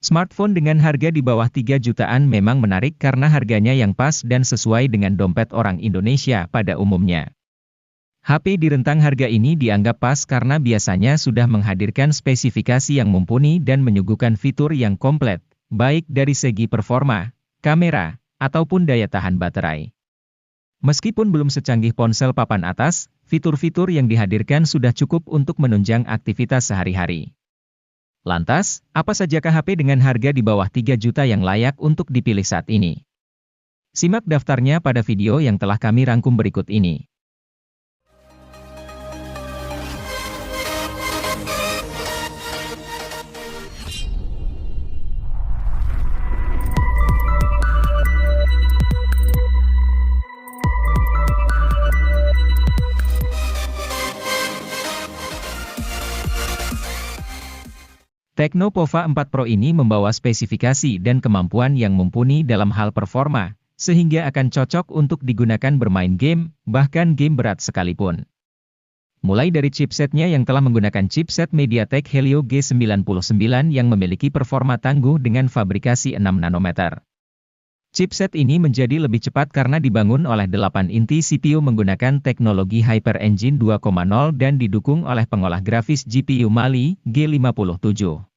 Smartphone dengan harga di bawah 3 jutaan memang menarik karena harganya yang pas dan sesuai dengan dompet orang Indonesia pada umumnya. HP di rentang harga ini dianggap pas karena biasanya sudah menghadirkan spesifikasi yang mumpuni dan menyuguhkan fitur yang komplit, baik dari segi performa, kamera, ataupun daya tahan baterai. Meskipun belum secanggih ponsel papan atas, fitur-fitur yang dihadirkan sudah cukup untuk menunjang aktivitas sehari-hari. Lantas, apa sajakah HP dengan harga di bawah 3 juta yang layak untuk dipilih saat ini? Simak daftarnya pada video yang telah kami rangkum berikut ini. Tecno Pova 4 Pro ini membawa spesifikasi dan kemampuan yang mumpuni dalam hal performa, sehingga akan cocok untuk digunakan bermain game, bahkan game berat sekalipun. Mulai dari chipsetnya yang telah menggunakan chipset MediaTek Helio G99 yang memiliki performa tangguh dengan fabrikasi 6 nanometer. Chipset ini menjadi lebih cepat karena dibangun oleh 8 inti CPU menggunakan teknologi Hyper Engine 2.0 dan didukung oleh pengolah grafis GPU Mali G57.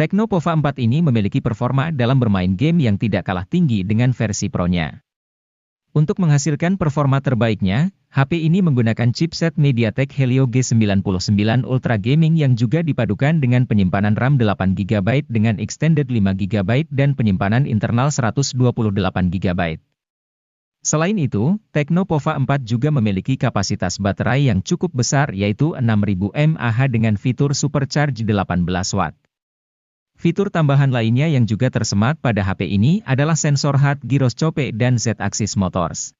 Tecno Pova 4 ini memiliki performa dalam bermain game yang tidak kalah tinggi dengan versi Pro-nya. Untuk menghasilkan performa terbaiknya, HP ini menggunakan chipset MediaTek Helio G99 Ultra Gaming yang juga dipadukan dengan penyimpanan RAM 8GB dengan extended 5GB dan penyimpanan internal 128GB. Selain itu, Tecno Pova 4 juga memiliki kapasitas baterai yang cukup besar yaitu 6000 mAh dengan fitur Supercharge 18 Watt. Fitur tambahan lainnya yang juga tersemat pada HP ini adalah sensor hard gyroscope dan Z-axis motors.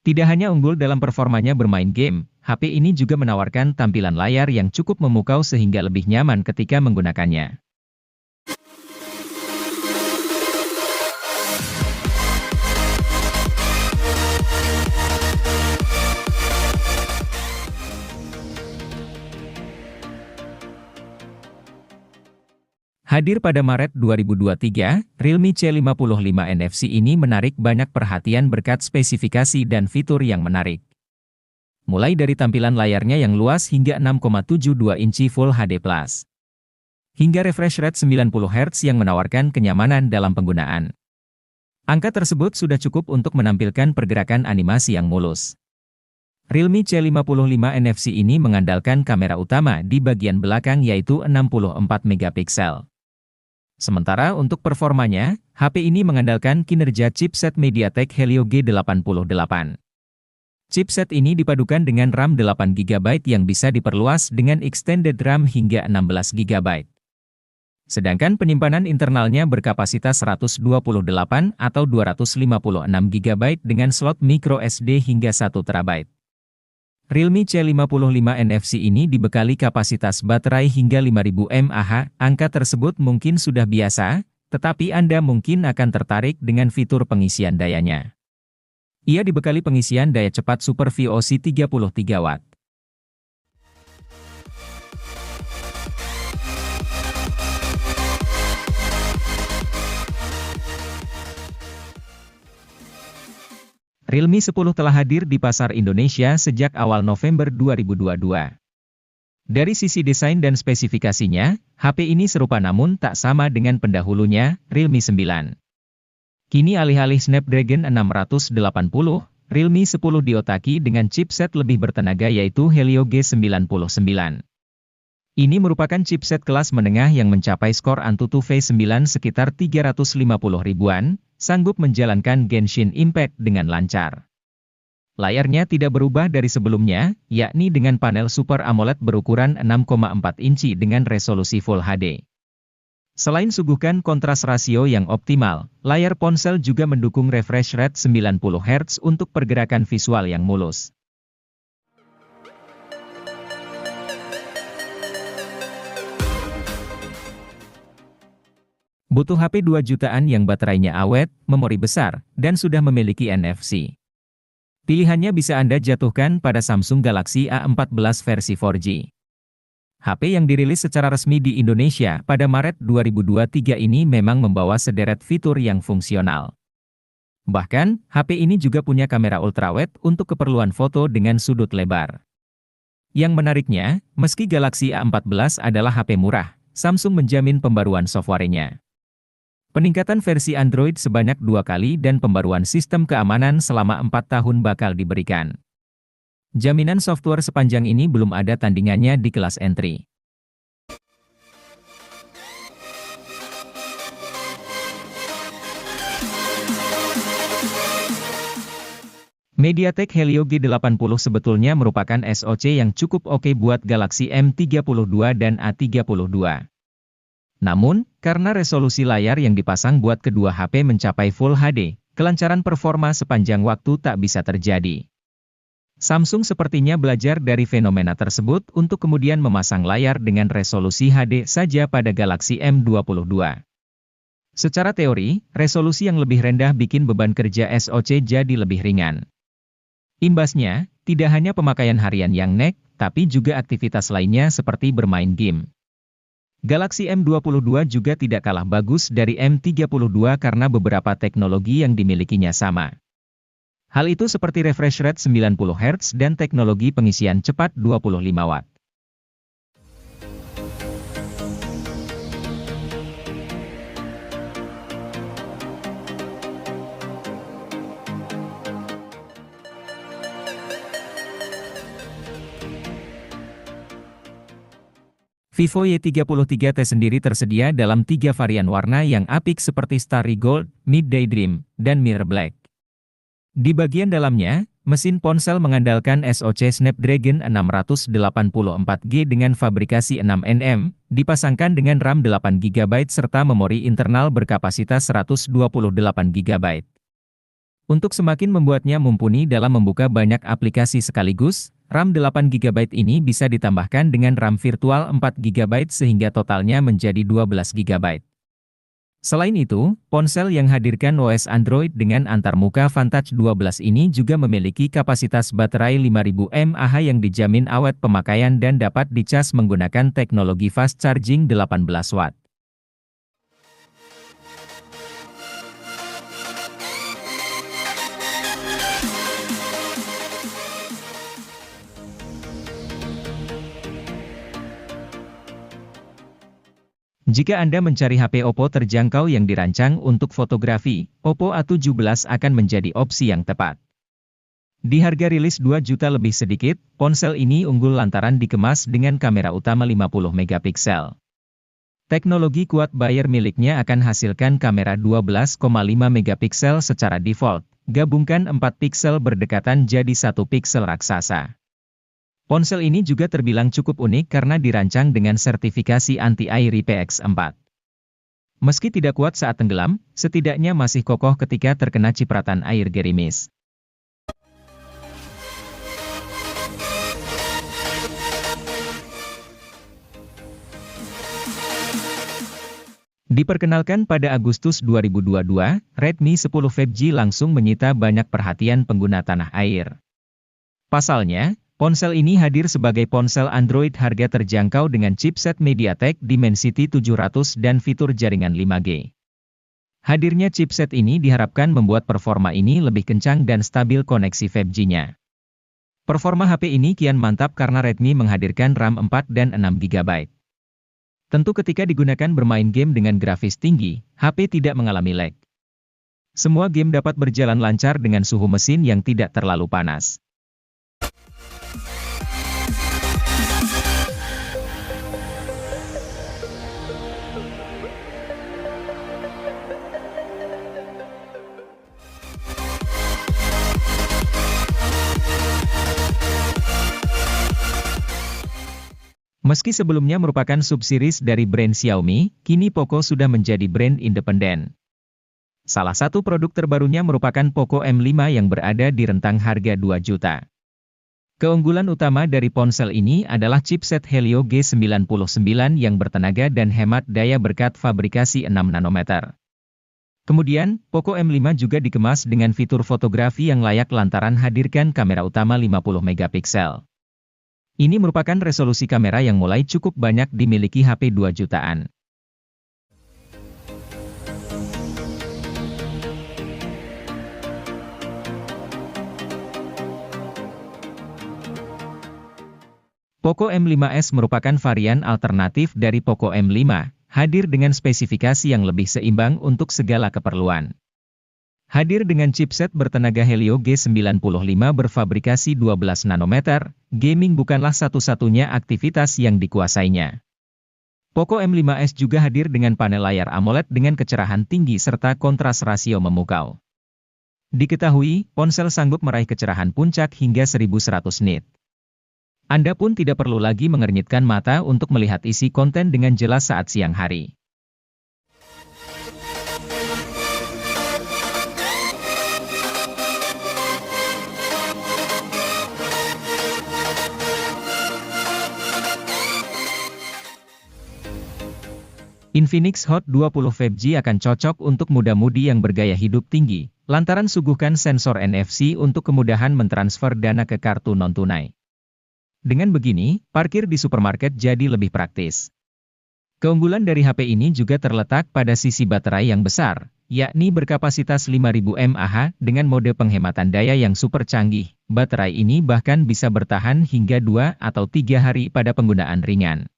Tidak hanya unggul dalam performanya bermain game, HP ini juga menawarkan tampilan layar yang cukup memukau sehingga lebih nyaman ketika menggunakannya. Hadir pada Maret 2023, Realme C55 NFC ini menarik banyak perhatian berkat spesifikasi dan fitur yang menarik. Mulai dari tampilan layarnya yang luas hingga 6,72 inci Full HD+. Hingga refresh rate 90 Hz yang menawarkan kenyamanan dalam penggunaan. Angka tersebut sudah cukup untuk menampilkan pergerakan animasi yang mulus. Realme C55 NFC ini mengandalkan kamera utama di bagian belakang yaitu 64 megapiksel. Sementara untuk performanya, HP ini mengandalkan kinerja chipset MediaTek Helio G88. Chipset ini dipadukan dengan RAM 8GB yang bisa diperluas dengan extended RAM hingga 16GB. Sedangkan penyimpanan internalnya berkapasitas 128 atau 256GB dengan slot microSD hingga 1TB. Realme C55 NFC ini dibekali kapasitas baterai hingga 5000 mAh, angka tersebut mungkin sudah biasa, tetapi Anda mungkin akan tertarik dengan fitur pengisian dayanya. Ia dibekali pengisian daya cepat Super VOC 33 Watt. Realme 10 telah hadir di pasar Indonesia sejak awal November 2022. Dari sisi desain dan spesifikasinya, HP ini serupa namun tak sama dengan pendahulunya, Realme 9. Kini alih-alih Snapdragon 680, Realme 10 diotaki dengan chipset lebih bertenaga yaitu Helio G99. Ini merupakan chipset kelas menengah yang mencapai skor Antutu V9 sekitar 350 ribuan, sanggup menjalankan Genshin Impact dengan lancar. Layarnya tidak berubah dari sebelumnya, yakni dengan panel Super AMOLED berukuran 6,4 inci dengan resolusi Full HD. Selain suguhkan kontras rasio yang optimal, layar ponsel juga mendukung refresh rate 90 Hz untuk pergerakan visual yang mulus. Butuh HP 2 jutaan yang baterainya awet, memori besar, dan sudah memiliki NFC. Pilihannya bisa Anda jatuhkan pada Samsung Galaxy A14 versi 4G. HP yang dirilis secara resmi di Indonesia pada Maret 2023 ini memang membawa sederet fitur yang fungsional. Bahkan, HP ini juga punya kamera ultrawide untuk keperluan foto dengan sudut lebar. Yang menariknya, meski Galaxy A14 adalah HP murah, Samsung menjamin pembaruan software-nya. Peningkatan versi Android sebanyak 2 kali dan pembaruan sistem keamanan selama 4 tahun bakal diberikan. Jaminan software sepanjang ini belum ada tandingannya di kelas entry. MediaTek Helio G80 sebetulnya merupakan SoC yang cukup oke buat Galaxy M32 dan A32. Namun, karena resolusi layar yang dipasang buat kedua HP mencapai Full HD, kelancaran performa sepanjang waktu tak bisa terjadi. Samsung sepertinya belajar dari fenomena tersebut untuk kemudian memasang layar dengan resolusi HD saja pada Galaxy M22. Secara teori, resolusi yang lebih rendah bikin beban kerja SoC jadi lebih ringan. Imbasnya, tidak hanya pemakaian harian yang nek, tapi juga aktivitas lainnya seperti bermain game. Galaxy M22 juga tidak kalah bagus dari M32 karena beberapa teknologi yang dimilikinya sama. Hal itu seperti refresh rate 90 Hz dan teknologi pengisian cepat 25 Watt. Vivo Y33T sendiri tersedia dalam 3 varian warna yang apik seperti Starry Gold, Midday Dream, dan Mirror Black. Di bagian dalamnya, mesin ponsel mengandalkan SoC Snapdragon 684G dengan fabrikasi 6nm, dipasangkan dengan RAM 8GB serta memori internal berkapasitas 128GB. Untuk semakin membuatnya mumpuni dalam membuka banyak aplikasi sekaligus, RAM 8GB ini bisa ditambahkan dengan RAM virtual 4GB sehingga totalnya menjadi 12GB. Selain itu, ponsel yang hadirkan OS Android dengan antarmuka Vantage 12 ini juga memiliki kapasitas baterai 5000 mAh yang dijamin awet pemakaian dan dapat dicas menggunakan teknologi fast charging 18 Watt. Jika Anda mencari HP Oppo terjangkau yang dirancang untuk fotografi, Oppo A17 akan menjadi opsi yang tepat. Di harga rilis 2 juta lebih sedikit, ponsel ini unggul lantaran dikemas dengan kamera utama 50 megapiksel. Teknologi quad Bayer miliknya akan hasilkan kamera 12,5 megapiksel secara default, gabungkan 4 piksel berdekatan jadi 1 piksel raksasa. Ponsel ini juga terbilang cukup unik karena dirancang dengan sertifikasi anti-air IPX4. Meski tidak kuat saat tenggelam, setidaknya masih kokoh ketika terkena cipratan air gerimis. Diperkenalkan pada Agustus 2022, Redmi 10 5G langsung menyita banyak perhatian pengguna tanah air. Pasalnya, ponsel ini hadir sebagai ponsel Android harga terjangkau dengan chipset MediaTek Dimensity 700 dan fitur jaringan 5G. Hadirnya chipset ini diharapkan membuat performa ini lebih kencang dan stabil koneksi 5G-nya. Performa HP ini kian mantap karena Redmi menghadirkan RAM 4 dan 6GB. Tentu ketika digunakan bermain game dengan grafis tinggi, HP tidak mengalami lag. Semua game dapat berjalan lancar dengan suhu mesin yang tidak terlalu panas. Meski sebelumnya merupakan subseries dari brand Xiaomi, kini Poco sudah menjadi brand independen. Salah satu produk terbarunya merupakan Poco M5 yang berada di rentang harga 2 juta. Keunggulan utama dari ponsel ini adalah chipset Helio G99 yang bertenaga dan hemat daya berkat fabrikasi 6 nanometer. Kemudian, Poco M5 juga dikemas dengan fitur fotografi yang layak lantaran hadirkan kamera utama 50 megapiksel. Ini merupakan resolusi kamera yang mulai cukup banyak dimiliki HP 2 jutaan. Poco M5s merupakan varian alternatif dari Poco M5, hadir dengan spesifikasi yang lebih seimbang untuk segala keperluan. Hadir dengan chipset bertenaga Helio G95 berfabrikasi 12 nanometer, gaming bukanlah satu-satunya aktivitas yang dikuasainya. Poco M5s juga hadir dengan panel layar AMOLED dengan kecerahan tinggi serta kontras rasio memukau. Diketahui, ponsel sanggup meraih kecerahan puncak hingga 1100 nit. Anda pun tidak perlu lagi mengernyitkan mata untuk melihat isi konten dengan jelas saat siang hari. Infinix Hot 20 5G akan cocok untuk muda-mudi yang bergaya hidup tinggi, lantaran suguhkan sensor NFC untuk kemudahan mentransfer dana ke kartu non-tunai. Dengan begini, parkir di supermarket jadi lebih praktis. Keunggulan dari HP ini juga terletak pada sisi baterai yang besar, yakni berkapasitas 5000 mAh dengan mode penghematan daya yang super canggih. Baterai ini bahkan bisa bertahan hingga 2 atau 3 hari pada penggunaan ringan.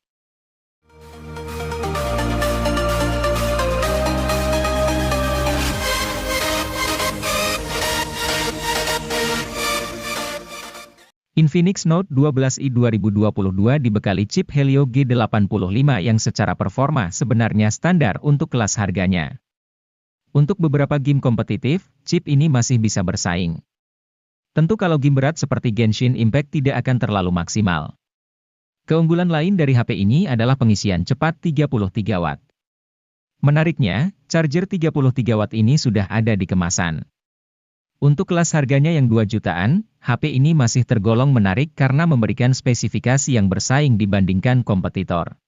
Infinix Note 12i 2022 dibekali chip Helio G85 yang secara performa sebenarnya standar untuk kelas harganya. Untuk beberapa game kompetitif, chip ini masih bisa bersaing. Tentu kalau game berat seperti Genshin Impact tidak akan terlalu maksimal. Keunggulan lain dari HP ini adalah pengisian cepat 33 Watt. Menariknya, charger 33 Watt ini sudah ada di kemasan. Untuk kelas harganya yang 2 jutaan, HP ini masih tergolong menarik karena memberikan spesifikasi yang bersaing dibandingkan kompetitor.